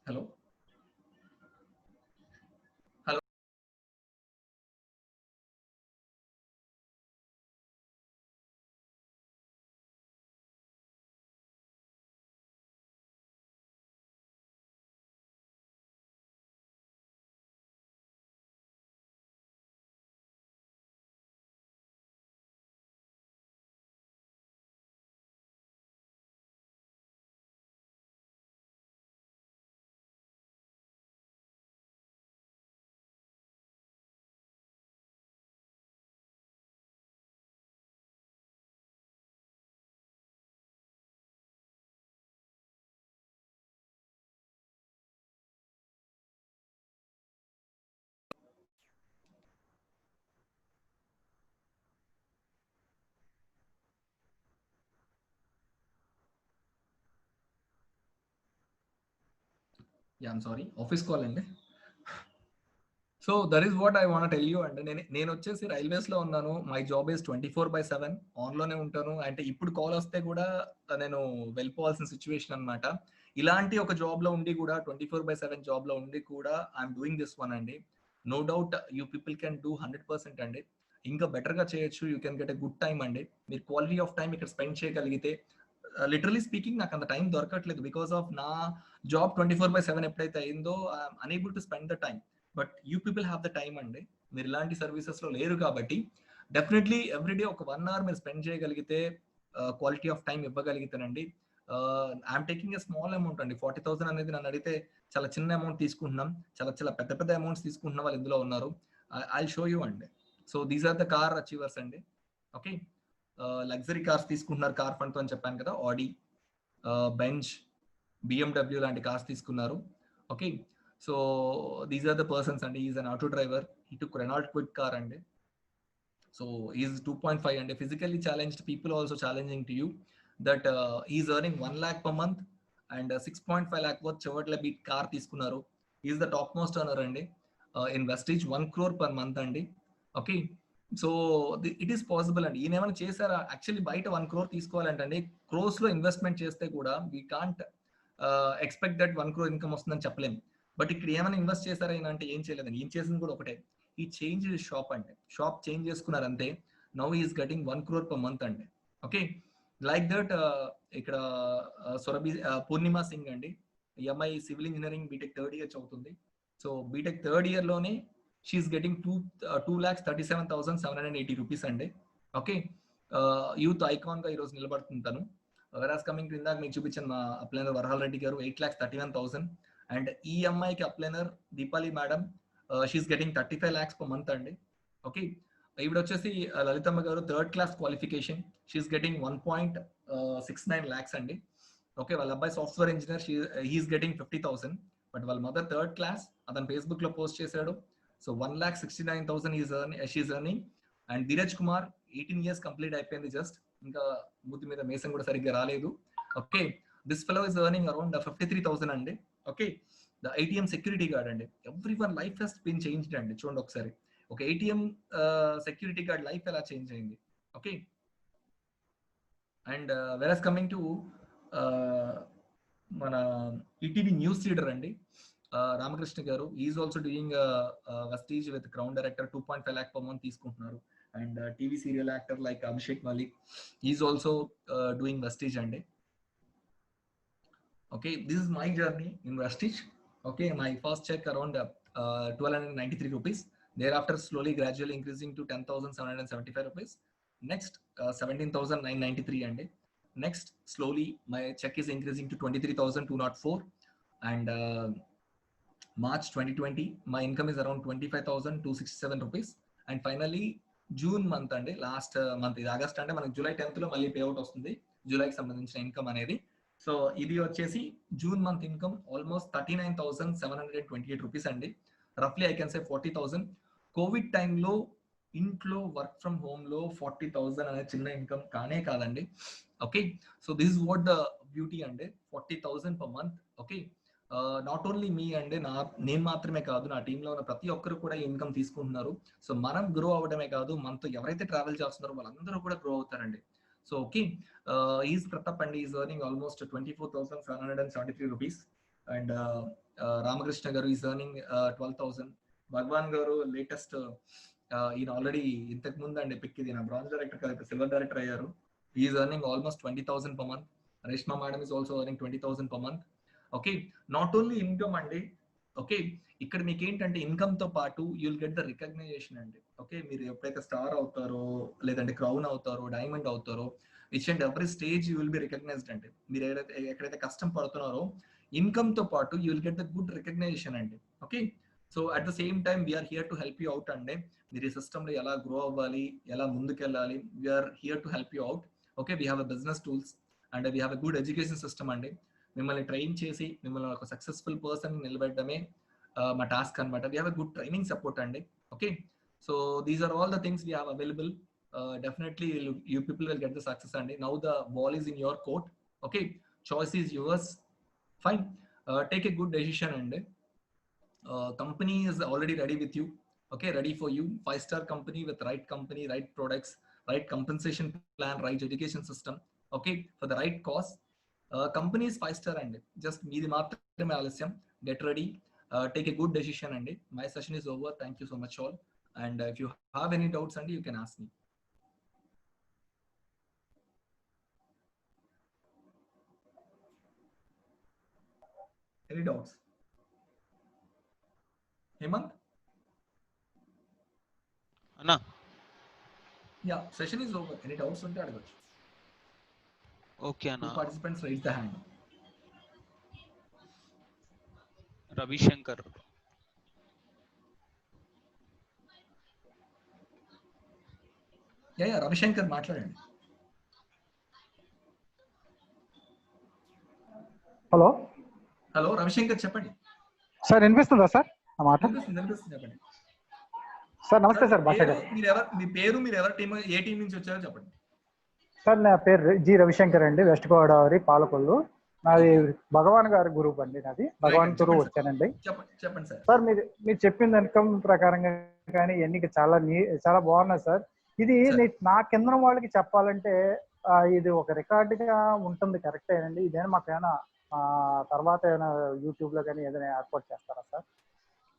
hello I'm sorry, office call అండి. So that is what I want tell you అండి. నేను వచ్చేసి రైల్వేస్ లో ఉన్నాను. మై జాబ్ ఈస్ 24/7 ఆన్ లోనే ఉంటాను. అంటే ఇప్పుడు కాల్ వస్తే కూడా నేను వెళ్ళిపోవాల్సిన సిచ్యువేషన్ అనమాట. ఇలాంటి ఒక జాబ్ లో ఉండి కూడా 24/7 జాబ్ లో ఉండి కూడా ఐఎమ్ డూయింగ్ దిస్ వన్ అండి. No doubt you people can do 100% అండి. ఇంకా బెటర్ గా చేయొచ్చు. You can get a good time అండి. మీరు క్వాలిటీ ఆఫ్ టైం ఇక్కడ స్పెండ్ చేయగలిగితే, లిటరలీ స్పీకింగ్ నాకు అంత టైం దొరకట్లేదు బికాస్ ఆఫ్ నా జాబ్ 24/7 ఎప్పుడైతే అయిందో I'm unable to spend the time. But you people have the time అండి. మీరు ఇలాంటి సర్వీసెస్ లో లేరు కాబట్టి డెఫినెట్లీ ఎవ్రీడే ఒక 1 hour మీరు స్పెండ్ చేయగలిగితే, క్వాలిటీ ఆఫ్ టైం ఇవ్వగలిగితేనండి. I'm taking a small amount అండి. 40,000 అనేది నన్ను అడిగితే చాలా చిన్న అమౌంట్ తీసుకుంటున్నాం. చాలా పెద్ద పెద్ద అమౌంట్స్ తీసుకుంటున్న వాళ్ళు ఇందులో ఉన్నారు. ఐ షో యూ అండి. So these are the car achievers అండి. ఓకే, లగ్జరీ కార్స్ తీసుకుంటున్నారు కార్ ఫండ్ తో అని చెప్పాను కదా. ఆడి, బెంజ్, BMW లాంటి కార్స్ తీసుకున్నారు. Okay, so these are the persons అండి. Is an auto driver. He took Renault quick car అండి. సో ఈజ్ 2.5 అండి. Physically challenged people also challenging to you that is earning 1 lakh per month and 6.5 lakh worth చెవర్లే Beat car తీసుకున్నారు. Is the top most earner అండి in Vestige. 1 crore per month అండి. Okay, so it is possible అండి. ఈయన ఏమైనా చేశారా? Actually బయట 1 crore తీసుకోవాలంటే క్రోర్స్ లో ఇన్వెస్ట్మెంట్ చేస్తే కూడా we can't expect that 1 crore income వస్తుందని చెప్పలేము. బట్ ఇక్కడ ఏమైనా ఇన్వెస్ట్ చేశారా ఈయన అంటే ఏం చేయలేదండి. ఏం చేసింది కూడా ఒకటే, ఈ చేంజ్ షాప్ అంటే షాప్ చేంజ్ చేసుకున్నారు అంతే. Now is getting 1 crore per month అండి. ఓకే, లైక్ దట్ ఇక్కడ సురభి పూర్ణిమ సింగ్ అండి. ఈ అమ్మాయి civil engineering BTech 3rd year చదువుతుంది. సో బీటెక్ 3rd year లోనే షీఈస్ గెటింగ్ 2,37,780 rupees అండి. ఓకే, యూత్ ఐకాన్ గా ఈరోజు నిలబడుతుంటాను. వెరాస్ కమింగ్ టు ఇందాక మీకు చూపించిన మా అప్లైనర్ వరహాల్ రెడ్డి గారు 8,31,000 అండ్ ఈ అమ్మాయికి అప్లైనర్ Deepali madam she's getting 35 lakhs per month అండి. ఓకే, ఈవిడ వచ్చేసి Lalithamma garu 3rd class qualification, she's getting 1.69 lakhs అండి. ఓకే, వాళ్ళ అబ్బాయి software engineer, he's getting 50,000. But వాళ్ళ మదర్ 3rd class, అతను ఫేస్బుక్ లో పోస్ట్ చేశాడు. So 1,69,000 she's earning. And Dheeraj Kumar 18 years complete అయిపోయింది, జస్ట్ ఇంకా మూతి మీద మేసం కూడా సరిగ్గా రాలేదు. Okay, this fellow is earning around 53,000 అండి. Okay, the ATM security guard అండి. Every one life has been changed అండి. చూడండి ఒకసారి, ఒక ATM సెక్యూరిటీ గార్డ్ లైఫ్ ఎలా చేంజ్ అయింది. Okay, and we're coming to మన ఈటీవీ న్యూస్ రీడర్ అండి, Ramakrishna garu, is also doing Vestige with crown director 2.5 lakh per month తీసుకుంటున్నారు. And TV serial actor like Abhishek Malik, is also doing Vestige అండి. Okay, this is my journey in Vestige. Okay, my first check around 1,293 rupees. Thereafter, slowly, gradually increasing to 10,775 rupees. Next, 17,993 and next, slowly, my check is increasing to 23,204. And March 2020, my income is around 25,267 rupees. And finally, June month and last month, August and మనకి July 10th లో మళ్ళీ payout వస్తుంది, జూలైకి సంబంధించిన income అనేది. So ఇది వచ్చేసి June month income almost 39,728 rupees అండి. రఫ్లీ I can say 40,000. Covid టైంలో ఇంట్లో వర్క్ ఫ్రమ్ హోమ్ లో 40,000 అనే చిన్న ఇన్కమ్ కానే కాదండి. Okay, so this is what the beauty అండి, 40,000 per month. Okay, not only me అండి, నేను మాత్రమే కాదు, నా టీంలో ఉన్న ప్రతి ఒక్కరు కూడా ఈ ఇన్కమ్ తీసుకుంటున్నారు. సో మనం గ్రో అవ్వడమే కాదు, మనతో ఎవరైతే ట్రావెల్ చేస్తున్నారో వాళ్ళందరూ కూడా గ్రో అవుతారండి. సో ఓకే, ఈజ్ ప్రతాప్ అండి, is earning almost 24,773 rupees. And Ramakrishna garu is earning 12,000. భగవాన్ గారు లేటెస్ట్, ఈయన ఆల్రెడీ ఇంతకు ముందు అండి పిక్, ఇది నా బ్రాంజ్ డైరెక్టర్ కదా, సిల్వర్ డైరెక్టర్ అయ్యారు. Is earning almost 20,000 per month. Reshma madam is also earning 20,000 per month. Okay, not only income అండి. ఓకే, ఇక్కడ మీకు ఏంటంటే ఇన్కమ్ తో పాటు యుల్ గెట్ ద రికగ్నైజేషన్ అండి. ఓకే, మీరు ఎప్పుడైతే స్టార్ అవుతారో, లేదంటే క్రౌన్ అవుతారో, డైమండ్ అవుతారో, each and every stage you will be recognised అండి. మీరు ఎక్కడైతే కష్టం పడుతున్నారో, ఇన్కమ్ తో పాటు you will get the good recognization అండి. Okay, so at the same time we're here to help you out అండి. మీరు ఈ సిస్టంలో ఎలా గ్రో అవ్వాలి, ఎలా ముందుకెళ్ళాలి, we're here to help you out. Okay, we have a business tools and we have a good education system అండి. మిమ్మల్ని ట్రైన్ చేసి మిమ్మల్ని ఒక సక్సెస్ఫుల్ పర్సన్ నిలబెట్టడమే మా టాస్క్ అనమాట. We have a good training support అండి. Okay, so these are all the things we have available. Definitely you people will get the success and now the ball is in your court. Okay, choice is yours. Fine, take a good decision and company is already ready with you. Okay, ready for you. 5-star company with right company, right products, right compensation plan, right education system. Okay, for the right cause. Company is 5-star and just meedi maatrame alashyam. Get ready, take a good decision and my session is over. Thank you so much all, and if you have any doubts and you can ask me. Any doubts? Hemant? Anna? Yeah, session is over. Any doubts unte adagachu. Okay, Anna. 2 participants raise the hand. Ravi Shankar. Yeah, Ravi Shankar మాట్లాడండి. Hello hello Ravishankar చెప్పండి. Sir వినిపిస్తుందా sir నా మాట? వినిపిస్తుంది చెప్పండి sir. నమస్తే sir. భాష గారు, మీ పేరు, మీరు ఎవరి టీం, ఏ టీం నుంచి వచ్చారో చెప్పండి. సార్ నా పేరు జి రవిశంకర్ అండి, వెస్ట్ గోదావరి పాలకొల్లు. నాది భగవాన్ గారి గ్రూప్ అండి, నాది భగవాన్ త్రూ వచ్చానండి. చెప్పండి సార్. సార్ మీరు చెప్పిన ఇన్కమ్ ప్రకారంగా కానీ ఎన్నిక చాలా బాగున్నాయి సార్. ఇది నా కింద వాళ్ళకి చెప్పాలంటే ఇది ఒక రికార్డుగా ఉంటుంది, కరెక్టేనండి. ఇదేనా మాకేమైనా తర్వాత ఏమైనా యూట్యూబ్ లో కానీ ఏదైనా ఏర్పాటు చేస్తారా సార్?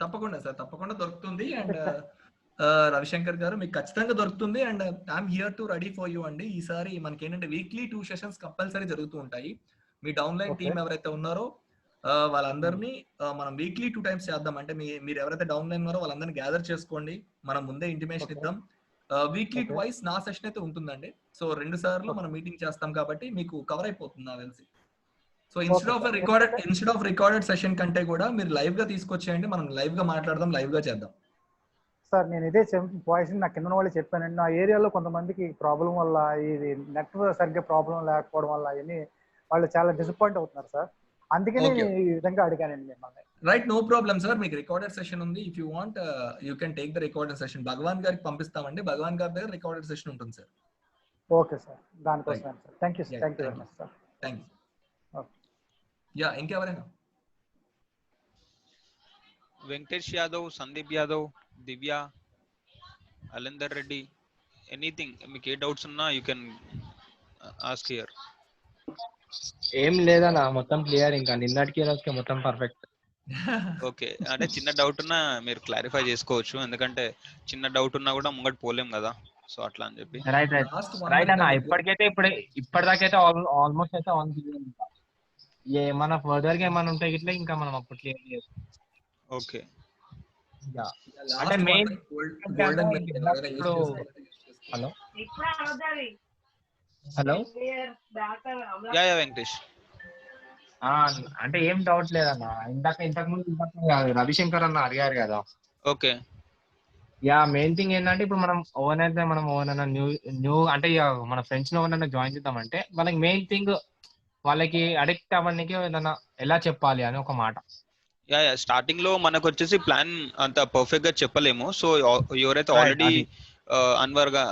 తప్పకుండా సార్, తప్పకుండా దొరుకుతుంది. అండ్ రవిశంకర్ గారు మీకు ఖచ్చితంగా దొరుకుతుంది. And I'm here to ready for you అండి. ఈసారి మనకి ఏంటంటే వీక్లీ 2 సెషన్స్ కంపల్సరీ జరుగుతూ ఉంటాయి. మీ డౌన్లైన్ టీమ్ ఎవరైతే ఉన్నారో వాళ్ళందరినీ మనం వీక్లీ 2 times చేద్దాం. అంటే మీరు ఎవరైతే డౌన్లైన్ ఉన్నారో వాళ్ళందరినీ గ్యాదర్ చేసుకోండి, మనం ముందే ఇంటిమేషన్ ఇద్దాం. వీక్లీ 2 నా సెషన్ అయితే ఉంటుందండి. సో 2 సార్లు మనం మీటింగ్ చేస్తాం కాబట్టి మీకు కవర్ అయిపోతుంది నాకు తెలిసి. So instead of recorded session కంటే కూడా మీరు లైవ్ గా తీసుకొచ్చేయండి, మనం లైవ్ గా మాట్లాడదాం, లైవ్ గా చేద్దాం. సార్ నేను ఇదే వాయిస్ నా కింద వాళ్ళు చెప్పానండి. నా ఏరియాలో కొంతమందికి ప్రాబ్లం వల్ల ఇది నెట్ సరిగ్గా ప్రాబ్లం లేకపోవడం వల్ల అవన్నీ వాళ్ళు చాలా డిసప్పాయింట్ అవుతున్నారు సార్. అందుకనే Okay. నేను ఈ విధంగా అడిగానండి మిమ్మల్ని. Right, no problem sir. మీకు రికార్డెడ్ సెషన్ ఉంది. If you want you can take the recorded session. Bhagavan గారికి పంపిస్తామండి. భగవాన్ గారి దగ్గర రికార్డెడ్ సెషన్ ఉంటుంది సార్. ఓకే సార్, దానికోసం sir. Thank you Yeah, thank you thank very much sir. Thank you. Okay. Yeah, ఇంకెవరైనా? Venkatesh Yadav, Sandeep Yadav, Divya, Alandar Reddy, anything, మీకు ఏ డౌట్స్ ఉన్నా యూ కెన్ ఆస్క్ హియర్. ఏం లేదన్నా, మొత్తం క్లియర్. ఇంకా నిన్నటికి రోజుకి మొత్తం పర్ఫెక్ట్. ఓకే, అంటే చిన్న డౌట్ ఉన్నా మీరు క్లారిఫై చేసుకోవచ్చు, ఎందుకంటే చిన్న డౌట్ ఉన్నా కూడా ముంగట పోలేం కదా, సో అట్లా అని చెప్పి. Right right Last one right అన్న. minute. ఇప్పటికైతే ఇప్పటిదాకైతే ఆల్మోస్ట్ అయితే ఆన్ క్లియర్. ఇంకా ఏమన్నా ఫర్దర్ గా ఏమన్నా ఉంటాయి ఇట్లా ఇంకా మనం అప్పుడు క్లియర్ చేస్తాం. Okay, Yeah. Last అంటే one main minute, golden method ఎవరైనా use ఇప్పుడు చేసుకోవాలంటే use చేసుకోవాలి. హలో ఇప్పుడు అవుతుంది హలో యా వెంకటేష్. అంటే ఏం డౌట్ లేదన్న. ఇంతకు రవిశంకర్ అన్న అడిగారు కదా. ఓకే, యా, మెయిన్ థింగ్ ఏంటంటే ఇప్పుడు మనం ఓవర్ న్యూ అంటే ఇక మన ఫ్రెండ్స్ ని ఎవరైనా జాయిన్ చేద్దామంటే వాళ్ళకి మెయిన్ థింగ్ వాళ్ళకి అడిక్ట్ అవ్వడానికి ఏదైనా ఎలా చెప్పాలి అని ఒక మాట. యా స్టార్టింగ్ లో మనకు వచ్చేసి ప్లాన్ అంత పర్ఫెక్ట్ గా చెప్పలేము. సో ఎవరైతే ఆల్రెడీ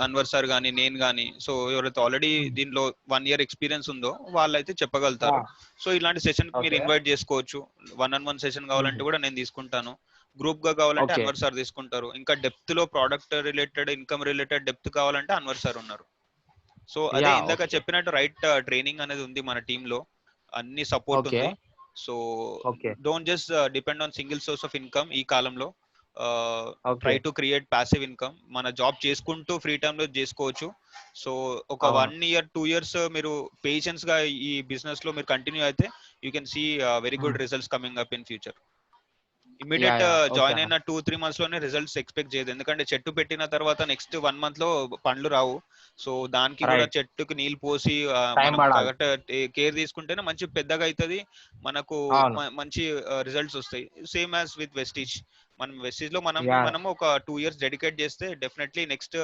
అన్వర్ సార్ గానీ నేను గానీ, సో ఎవరైతే ఆల్రెడీ దీంట్లో 1 year ఎక్స్పీరియన్స్ ఉందో వాళ్ళైతే చెప్పగలుగుతారు. సో ఇలాంటి సెషన్ మీరు ఇన్వైట్ చేసుకోవచ్చు. 1-on-1 సెషన్ కావాలంటే కూడా నేను తీసుకుంటాను. గ్రూప్ గా కావాలంటే Okay. అన్వర్ సార్ తీసుకుంటారు. ఇంకా డెప్త్ లో product related, income related depth కావాలంటే అన్వర్ సార్ ఉన్నారు. సో అదే Yeah, ఇందాక okay. చెప్పినట్టు రైట్ ట్రైనింగ్ అనేది ఉంది మన టీమ్ లో, అన్ని సపోర్ట్ Okay. ఉంది. So Okay. Don't just depend on single source of income. ఈ కాలంలో Okay. Try to create passive income. మన జాబ్ చేసుకుంటూ ఫ్రీ టైమ్ లో చేసుకోవచ్చు. సో ఒక 1 year 2 years మీరు పేషెన్స్ గా ఈ బిజినెస్ లో మీరు కంటిన్యూ అయితే you can see very good results coming up in future. Immediate Yeah, okay. Join అయిన 2-3 months లోనే రిజల్ట్స్ ఎక్స్పెక్ట్ చేయదు, ఎందుకంటే చెట్టు పెట్టిన తర్వాత నెక్స్ట్ 1 month లో పండ్లు రావు. సో దానికి కూడా Right. చెట్టుకి నీళ్ళు పోసి Time మనం పడాలి. కరెక్ట్ కేర్ తీసుకుంటేనే మంచి పెద్దగా అవుతుంది, మనకు అవును. మంచి రిజల్ట్స్ వస్తాయి. Same as with Vestige. మనం వెస్టీజ్ లో Yeah. మనము ఒక 2 years డెడికేట్ చేస్తే డెఫినెట్లీ నెక్స్ట్